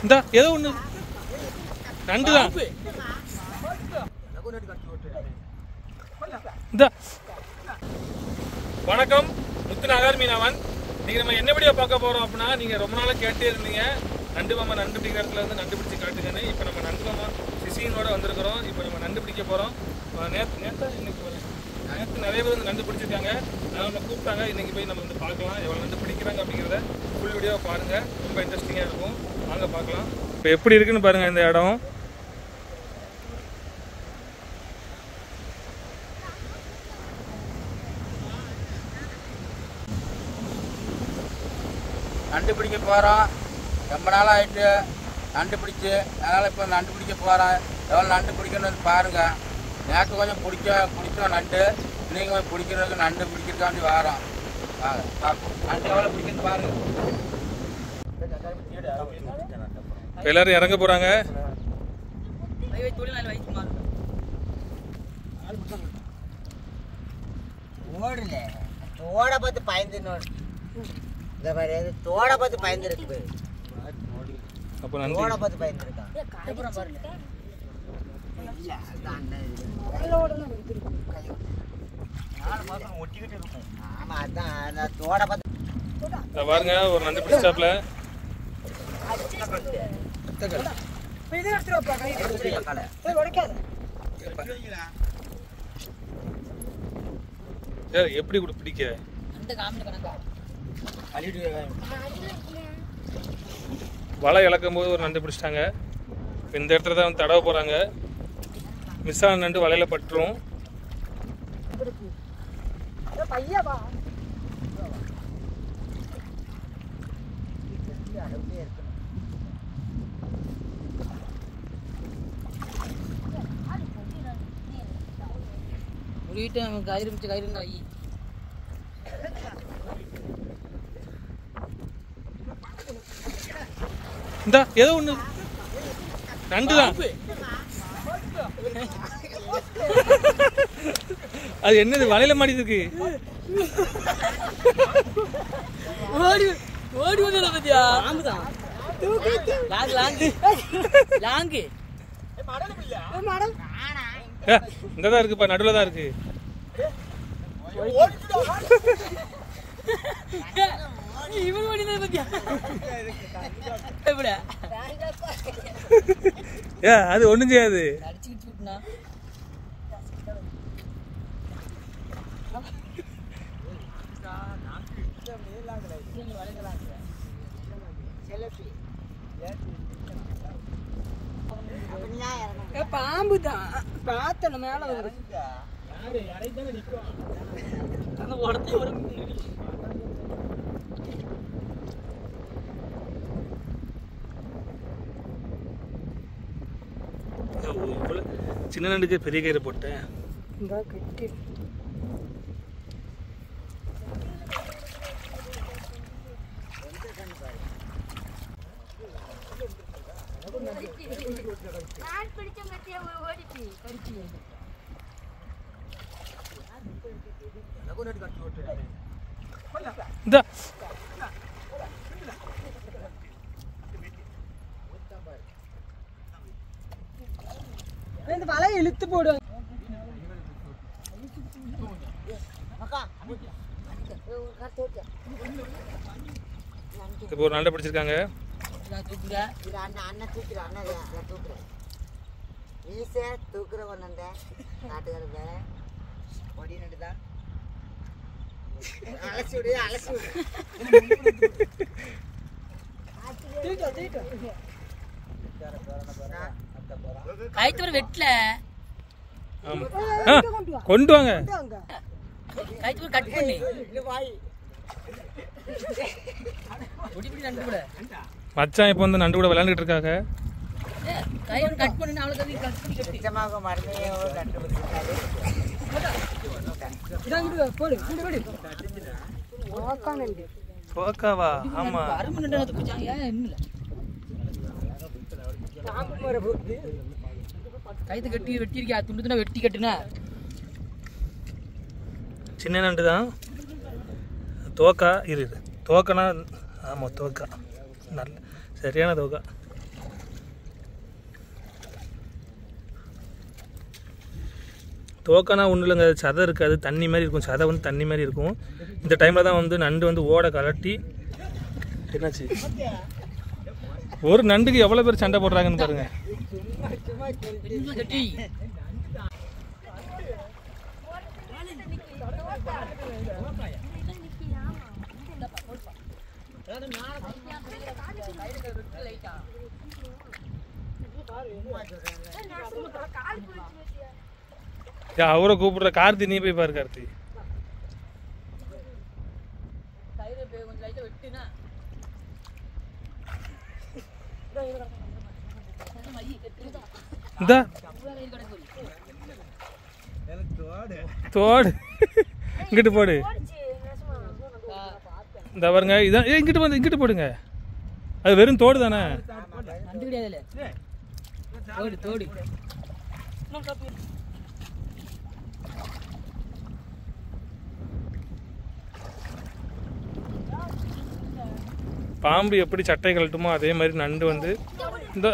இந்த ஏதோ ஒன்று நண்டு தான். இந்த வணக்கம், முத்துநகர் மீனவன். நீங்கள் நம்ம என்ன வீடியோ பார்க்க போகிறோம் அப்படின்னா, நீங்கள் ரொம்ப நாளாக கேட்டே இருந்தீங்க நண்டு மாமா நண்டு பிடிக்கிற இடத்துல வந்து நண்டு பிடிச்சி காட்டுங்கன்னு. இப்போ நம்ம நண்டு மாமா சிசியனோட வந்திருக்கிறோம். இப்போ நம்ம நண்டு பிடிக்க போகிறோம். நேற்று நிறைய பேர் வந்து நண்டு பிடிச்சிருக்காங்க. அதனால் நம்ம கூப்பிட்டாங்க. இன்றைக்கி போய் நம்ம வந்து பார்க்கலாம் எவ்வளோ நண்டு பிடிக்கிறாங்க அப்படிங்கிறத ஃபுல் வீடியோவை பாருங்கள். ரொம்ப இன்ட்ரெஸ்டிங்காக இருக்கும். வாங்க பார்க்கலாம். இப்போ எப்படி இருக்குன்னு பாருங்கள் இந்த இடம். நண்டு பிடிக்க போகிறோம். ரொம்ப நாள் ஆகிட்டு நண்டு பிடிச்சி, அதனால் இப்போ நண்டு பிடிக்க போகிறோம். எவ்வளோ நண்டு பிடிக்கணும்னு பாருங்கள். நேற்று கொஞ்சம் பிடிச்சோம் நண்டு. இன்றைக்கி கொஞ்சம் பிடிக்கிறதுக்கு நண்டு பிடிக்கிறதுக்காண்டி வரோம். வாங்க பார்ப்போம் நண்டு எவ்வளோ பிடிக்குன்னு பாருங்கள். எல்லாரும் இறங்க போகிறாங்க. ஓடல தோட பார்த்து பயந்துன்னு இந்த மாதிரி தோட பார்த்து பயந்துருக்கு. அப்போ நண்டு தோட பார்த்து பயந்துருக்கான். ஆமா அதான் தோட பார்த்து பாருங்க. ஒரு நண்டு பிடிச்சாப்ல எப்படி கூட பிடிக்க வலை இழக்கும் போது ஒரு நண்டு பிடிச்சிட்டாங்க. இந்த இடத்துல தான் வந்து தடவை போறாங்க. மிஸ் ஆன நண்டு வலையில பட்டுரும். கயிறு மிச்ச கயிறு இந்த ஏதோ ஒண்ணு நண்டு தான். அது என்னது வலையில மாட்டிட்டு இருக்கு. ஓடி ஓடி வந்து பத்தியா ஆம்புதான் லாங் லாங் லாங் இங்கதான் இருக்குப்பா, நடுவுல தான் இருக்கு. இவன் ஓடினது பத்தியா அது ஒண்ணும் செய்யாது. பாம்பு தான் பார்த்தன மேல சின்ன நண்டுக்கு பெரிய கயிறு போட்டேன். இந்த வலையை இழுத்து போடு. இப்போ ஒரு நண்டை பிடிச்சிருக்காங்க. அண்ணன் தூக்குற அண்ணன் தூக்குறேன் ஈஸ தூக்குற ஒண்ணு நாட்டுக்கார வேலை பொடி நண்டுதான். அலசி விடு அலசி விடு. கைத்தவரை வெட்டல கொண்டு வாங்க. கைத்தவரை கட் பண்ணி மச்சான் இப்போ வந்து நண்டு கூட விளையாண்டுட்டு இருக்காங்க. கையை கட் பண்ணி அவ்வளவு நிச்சயமாக மருமையோ கண்டுபிடிச்சிருக்காரு. போக்காவா? ஆமா கைத்து கட்டி வெட்டிருக்கியா? துண்டு வெட்டி கட்டுனா சின்ன நண்டு தான். தோக்கா இரு தோக்கனா. ஆமாம் தோக்கா நல்ல சரியான தோக்கா. தோக்கானா ஒன்றும் இல்லைங்க, சதை இருக்காது, தண்ணி மாதிரி இருக்கும். சதை வந்து தண்ணி மாதிரி இருக்கும். இந்த டைமில் தான் வந்து நண்டு வந்து ஓட கலட்டி. என்னாச்சு? ஒரு நண்டுக்கு எவ்வளோ பேர் சண்டை போடுறாங்கன்னு பாருங்க. அவரை கூப்பிடுற. கார்த்தி நீ போய் பாரு. கார்த்தி இந்த தோடு இங்கிட்டு போடு. இந்த பாருங்க, இதான் இங்கிட்டு வந்து இங்கிட்டு போடுங்க. அது வெறும் தோடு தானே. பாம்பு எப்படி சட்டை கழட்டுமோ அதே மாதிரி நண்டு வந்து இந்த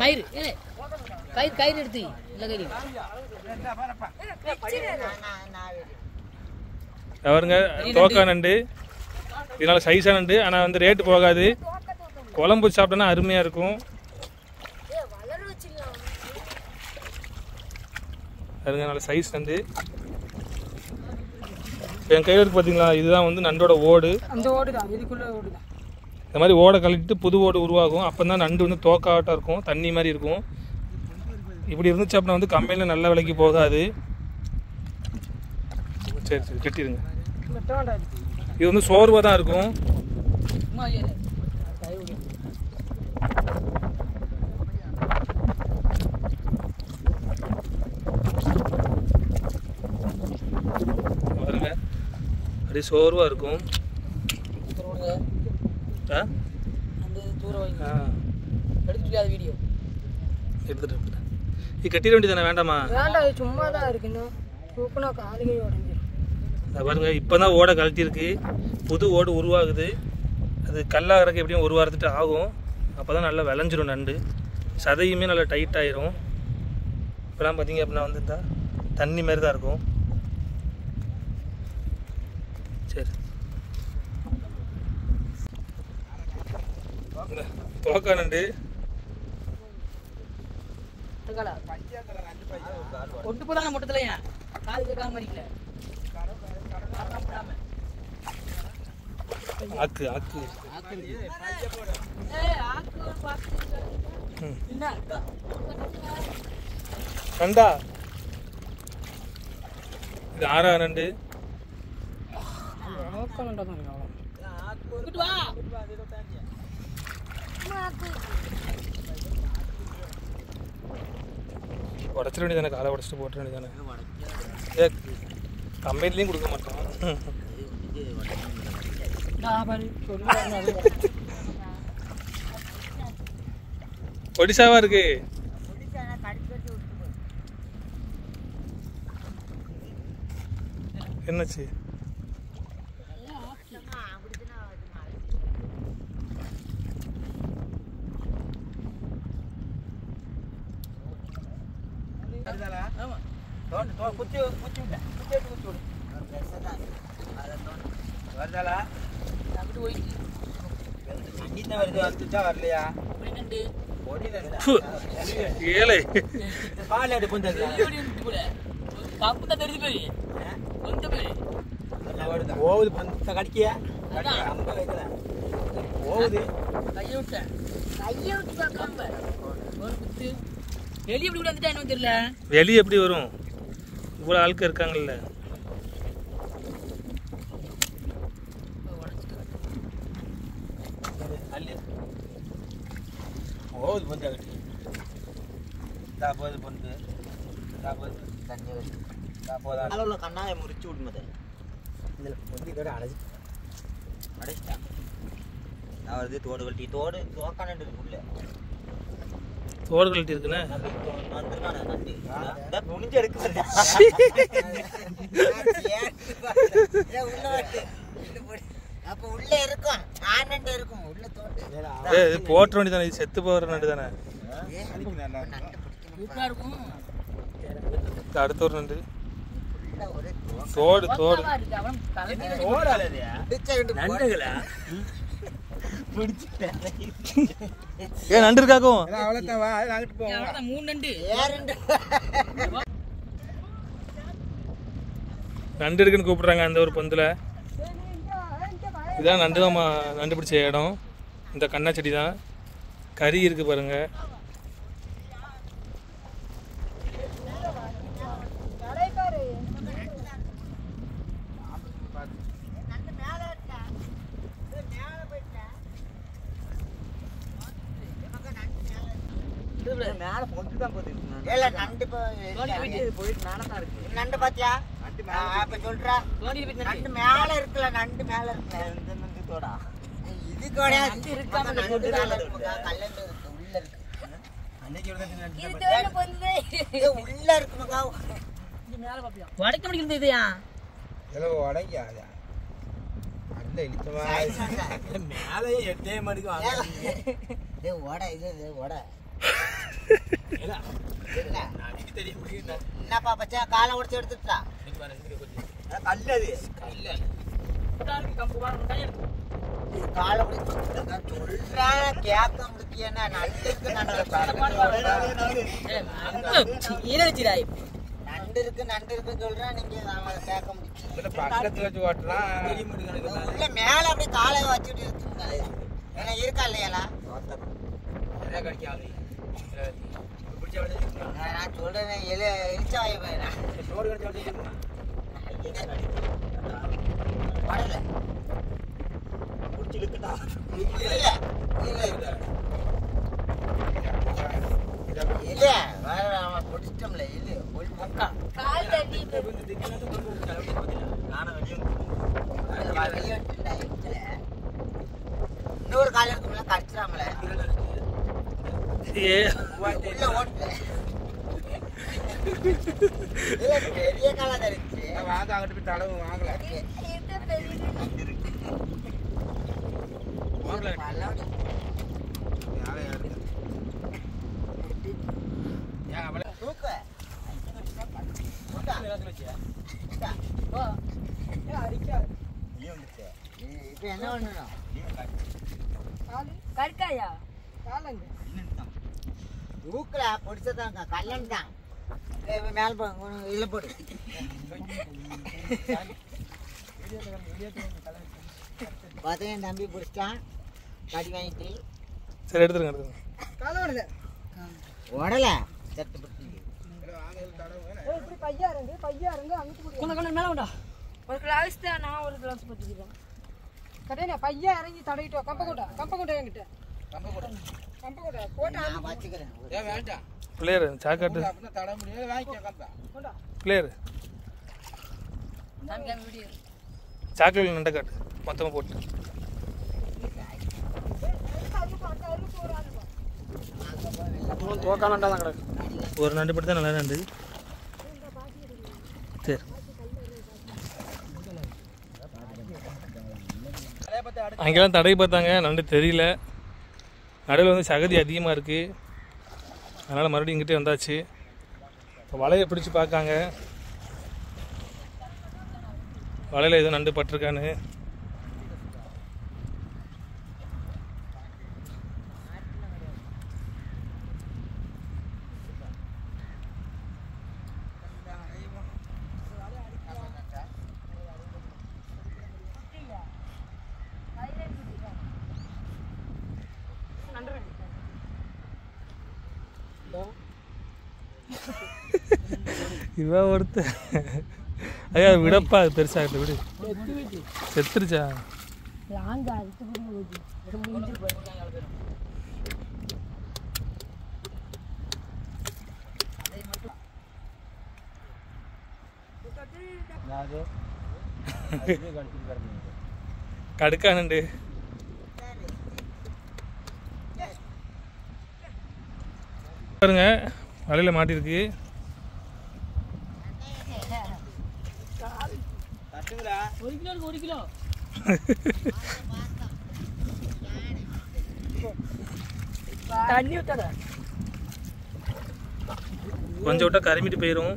கயிறு கயிறு எடுத்து இல்லை அவருங்க தோக்கா நண்டு. இதனால சைஸா நண்டு, ஆனால் வந்து ரேட்டு போகாது. குழம்பு சாப்பிட்டோன்னா அருமையாக இருக்கும். அதுங்க நல்ல சைஸ் நண்டு. என் கையில் இருக்கு பார்த்தீங்களா, இதுதான் வந்து நண்டோட ஓடு. அந்த ஓடு தான், இதுக்குள்ள ஓடு தான். இந்த மாதிரி ஓடை கழட்டிட்டு புது ஓடு உருவாகும். அப்போ தான் நண்டு வந்து தோக்காட்டாக இருக்கும், தண்ணி மாதிரி இருக்கும். இப்படி இருந்துச்சு அப்படின்னா வந்து கம்பெனியில் நல்ல விலைக்கு போகாது. சரி சரி கட்டிடுங்க. இது வந்து சோர்வாக தான் இருக்கும். பாருங்க, அப்படியே சோர்வாக இருக்கும். எடுத்துட்டு இது கட்டிட வேண்டியதானே? வேண்டாமா? வேண்டாம், இது சும்மா தான் இருக்கு. தூக்குனா காலுகை உடஞ்சிடும். பாருங்க, இப்போ தான் ஓடை கழட்டியிருக்கு, புது ஓடு உருவாகுது. அது கல்லாகிறக்கு எப்படியும் ஒரு வாரத்துட்டு ஆகும். அப்போ தான் நல்லா விளைஞ்சிரும் நண்டு. சதையுமே நல்லா டைட் ஆயிரும். இப்போலாம் பார்த்தீங்க அப்படின்னா வந்துட்டா தண்ணி மாதிரி தான் இருக்கும். சரி, தோக்கா நண்டு ஒட்டு போதான மொட்டத்துலயா கால் கேட்காம இருக்கல. ஆக்கு ஆக்கு கண்டா. இது ஆறா நண்டு. உடச்சிட வேண்டியதானே, காலை உடச்சிட்டு போட்ட வேண்டியதானே. ஏ கம்பெனிலையும் கொடுக்க மாட்டோம். ஒடிசாவா இருக்கு. என்னாச்சு? வெளியே எப்படி வரும்? இவ்வளவு ஆட்கள் இருக்காங்கல்ல. கண்ணாய முறிச்சு விடுமது தோடு கழட்டி தோடு தோக்கானு இருக்குல்ல. தோடு கழட்டி இருக்குண்ணே. முடிஞ்சு எடுக்க அப்ப உள்ள இருக்கும், ஆனண்டு இருக்கும் உள்ள தோண்டு. போட்ட வேண்டியதானே, செத்து போகிற நண்டு தானே. சூப்பரா இருக்கும். அடுத்த ஒரு நண்டு ஃபுல்லா ஒரே தோடு தோடு சூப்பரா இருக்கு. அவன் கலக்கி ஏன் நண்டு இருக்காக்கும் அவ்வளவுதான் 3 நண்டு. நண்டு இருக்குன்னு கூப்பிடுறாங்க அந்த ஒரு பந்தில். இதான் நண்டு நம்ம நண்டு பிடிச்ச இடம். இந்த கண்ணா செடி தான். கறி இருக்கு பாருங்க. மேல பொட்டு தான் போட்டுருக்கு. ஏல நண்டு போயிட்டு நானா தான் இருக்கு. நண்டு பாத்தியா? அப்ப சொல்றா. நண்டு மேல இருக்குல, நண்டு மேல இருக்குல. இந்த நண்டு தோடா. இது கோடா நண்டு இருக்காம நண்டு மேல இருக்கு. கல்லண்டு உள்ள இருக்கு. அன்னைக்கு ஒரு நண்டு இது தோட போந்தே. இது உள்ள இருக்கு மகா. இது மேல பாப்பியா? வடக்க முடிக்குது இதுயா. எலோ வடக்கியா? அந்த இழுத்தமா மேலே எட்டே மணிக்கு வாங்க. இது ஓட இது ஓட. என்னப்பா பச்சா காலை உடைச்சு எடுத்துட்டா? கல்லது காலை உடைச்சு சொல்றான் கேட்க முடியல. நண்டு இருக்கு நண்டு இருக்குன்னு சொல்றேன். நீங்க கேட்க முடியும். பக்கத்துல வச்சு ஓட்டலாம். உள்ள மேல அப்படியே காலை வச்சுட்டு இருக்குங்க. ஏன்னா இருக்கா இல்லையா? நான் சொல்றேன் எலிச்சா இல்ல வேற அவன் பிடிச்சிட்டோம்ல. இது இன்னொரு காலம் இருக்கும்ல கடிச்சிடாமல. உள்ள ஓட்டு பெரிய காலம் தெரிஞ்சு வாங்க அங்கிட்டு போய் தடவை வாங்கல. இப்ப என்ன பண்ணணும்? கற்காயா காலங்க தூக்கல பிடிச்சதாங்க கல்லன் தான். மேல இல்ல போடு. பார்த்தேன் தம்பி பிடிச்சிட்டான். கடி வாங்கிட்டு சரி எடுத்துருங்க எடுத்துருங்க. காலம் வருது. உடல சட்டு பிடிச்சி இப்படி பையா இருந்து அங்கிட்டு போடு. கொஞ்சம் மேல உண்டா. ஒரு கிளாஸ் தான். நான் ஒரு கிளாஸ் பத்திக்கிறேன். கடையில பையா இறங்கி தடவிட்டோம். கம்பக்கூட்ட என்கிட்ட கம்பக்கூட்ட போட்டு நான் வச்சுக்கிறேன். ஏன் வேண்டாம் பிளேயர் சாக்காட்டு அப்படின்னா தட முடியாது. வாங்கிக்க கம்பா. பிளேயர் சாக்லேட் நண்டை காட்டு மொத்தமாக போட்டு. ஒரு நண்டு படுத்தா நல்லா நண்டு. சரி அங்கெல்லாம் தடை பார்த்தாங்க, நண்டு தெரியல. நடுவில் வந்து சகதி அதிகமாக இருக்குது. அதனால் மறுபடியும் இங்கிட்டே வந்தாச்சு. இப்போ வலையை பிடிச்சி பார்க்காங்க, வலையில் எதுவும் நண்டு பட்டிருக்கான்னு. இவ ஒருத்த ஐயா விடப்பா, அது பெருசாகிட்டு விடு. செத்துருச்சா? கடுக்கா நண்டு பாருங்க, வலையில் மாட்டிருக்கு. ஒரு கிலோ தண்ணி ஊத்தாத. கொஞ்சம் விட்டால் கருமிட்டு போயிடும்.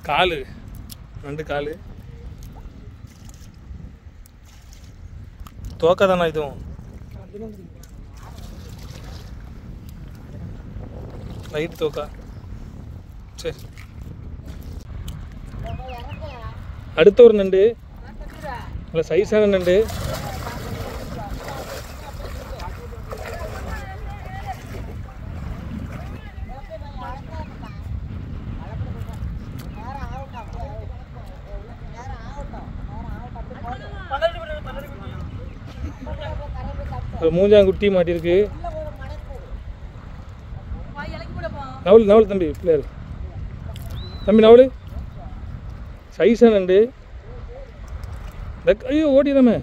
காலு 2 காலு தோக்காதானா இதுவும் லைட் தோக்கா. சரி அடுத்த ஒரு நண்டு நல்ல சைஸான நண்டு. மூஞ்சாங்குட்டி மாட்டிருக்கு. நவுல் நவுல் தம்பி பிள்ளையார் தம்பி நவுல் சைஸா நண்டு. ஐயோ ஓடிடாமே.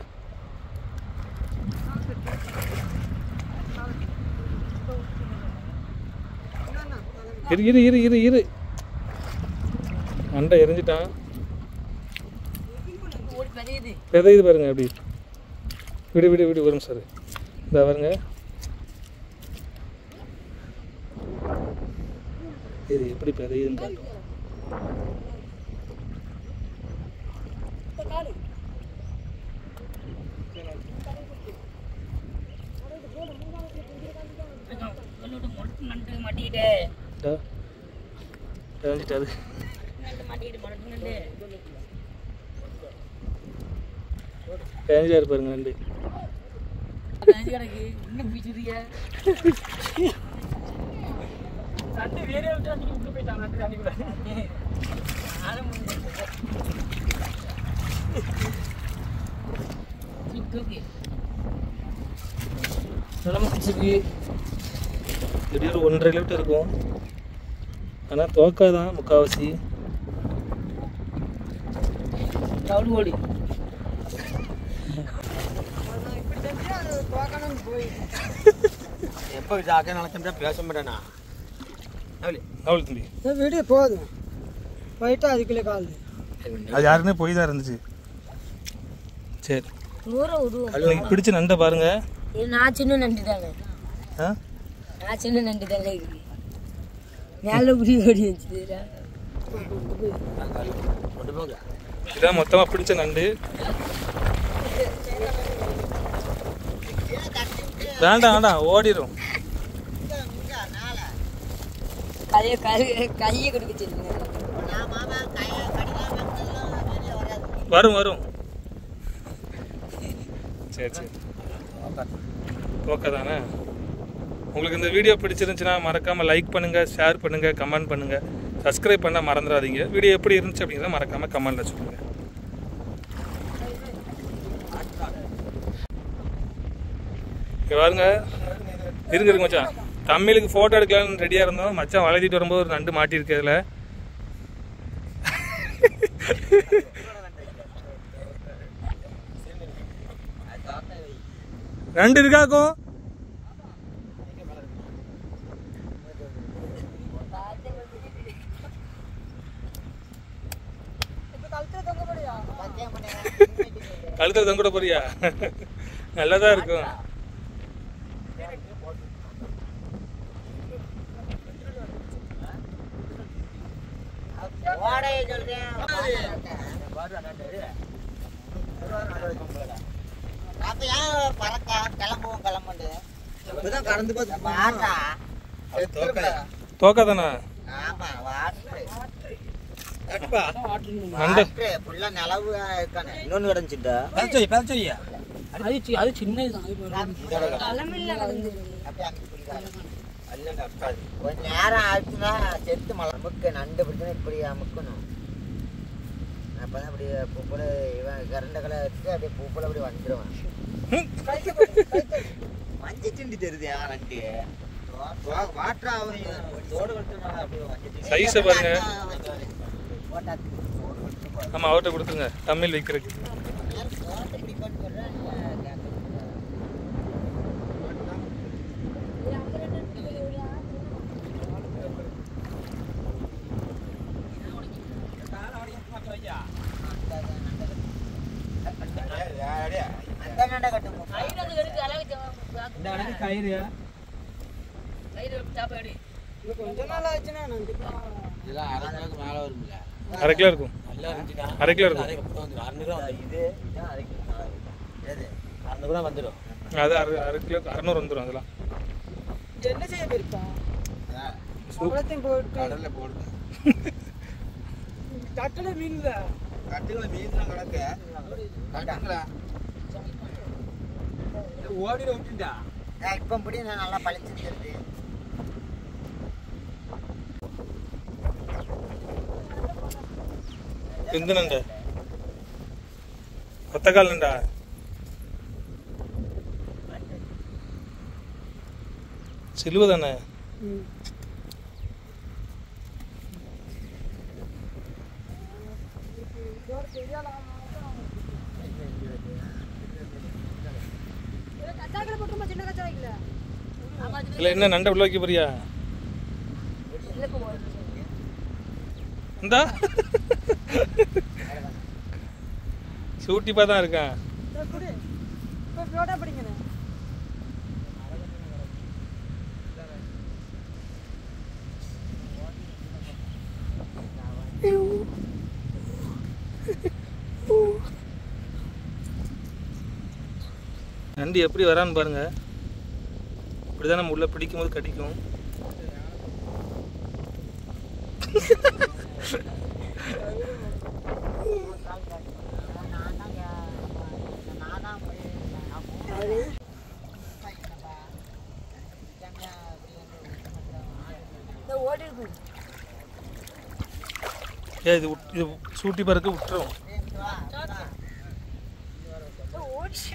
இரு இரு இரு இரு இரு நண்டை எரிஞ்சிட்டான். பெதையுது பாருங்க அப்படி. விடு விடு விடு வரும் சார். இந்த பாருங்க இது எப்படி பெதையுதுன்னு காட்டும். பேஞ்சாரு பாருங்க நண்டு. திடீர் 1.5 லிட்டர் இருக்கும். ஆனால் தோக்காதான் முக்கால்வாசி. ஓடி எப்போ ஜாக்க நினைச்சா பேச மாட்டேனா அவள் தம்பி வீடியோ போதும் போயிட்டு அதுக்குள்ளே கால் அது யாருன்னே போய் தான் இருந்துச்சு. சரி நீங்கள் பிடிச்ச நண்டை பாருங்க. நான் சின்ன நண்டு தானே. நான் சின்ன நண்டு தானே மேலே புடி ஓடி வச்சு இதான் மொத்தமாக பிடிச்ச நண்டு. வேண்டாம் வேண்டாம் ஓடிடும். கையை கொடுக்க வரும் வரும். சரி சரி ஓகே தானே. உங்களுக்கு இந்த வீடியோ பிடிச்சிருந்துச்சுன்னா மறக்காமல் லைக் பண்ணுங்கள், ஷேர் பண்ணுங்கள், கமெண்ட் பண்ணுங்கள், சப்ஸ்கிரைப் பண்ண மறந்துடாதீங்க. வீடியோ எப்படி இருந்துச்சு அப்படிங்கிறத மறக்காமல் கமெண்ட்டில் சொல்லுங்கள். பாருங்க இருக்கு மச்சான். தமிழுக்கு ஃபோட்டோ எடுக்கலாம்னு ரெடியாக இருந்தோம். மச்சான் வளைச்சிட்டு வரும்போது ஒரு நண்டு மாட்டியிருக்கு. அதில் நண்டு இருக்காக்கும். கழுத்துல தொங்க போறியா? நல்லதா இருக்கும். தோக்காதானா இன்னொன்னு கிடந்துச்சுட்டா அது சின்னதுதான். கொஞ்ச நேரம் ஆச்சுன்னா செத்து மலமுக்கு நண்டு பிடிச்சுன்னா இப்படி அமுக்கணும். அப்பதான் அப்படி பூப்போல இவன் கரண்ட கலை வச்சுட்டு அப்படியே பூப்போல அப்படி வந்துடுவான். மஞ்சள் சிண்டி தெரியுது நண்டு வாட்டா அவன் தோடு கட்டுனா அப்படியே சைஸை பாருங்க. போட்டா ஆமாம் அவர்கிட்ட கொடுத்துருங்க தமிழ் வைக்கிறதுக்கு. இதெல்லாம் அரை கிலோக்கு மேலே வரும்ல. அரை கிலோ இருக்கும், அரை கிலோ இருக்கும். அது அரை கிலோக்கு 600 வந்துடும். அதெல்லாம் என்ன செய்ய போயிருப்பா? அவ்வளோத்தையும் போட்டு கடலில் போடுங்க. தட்டில் மீன் தான். கட்டுகளை மீன் தான் கிடக்க கட்டுங்களா ஓடிட விட்டுட்டா. இப்போ இப்படி நான் நல்லா பழிச்சிருக்கிறது. எந்த நண்டா? ஒத்தக்கால் நண்டா? சிலுவை தானே? கச்சாக்கில் போட்டுருமா? சின்ன கச்சாக்கில் இல்லை என்ன நண்டை உள்ள வைக்க போறியா? இந்தா சூட்டிப்பா தான் இருக்கேன். இப்போ போட்டா பிடிங்கண்ணே. நண்டு எப்படி வரான்னு பாருங்க. இப்படிதான் நம்ம உள்ள பிடிக்கும் போது கடிக்கும். இது சூட்டி பறக்க விட்டுரும். ஓடிச்சு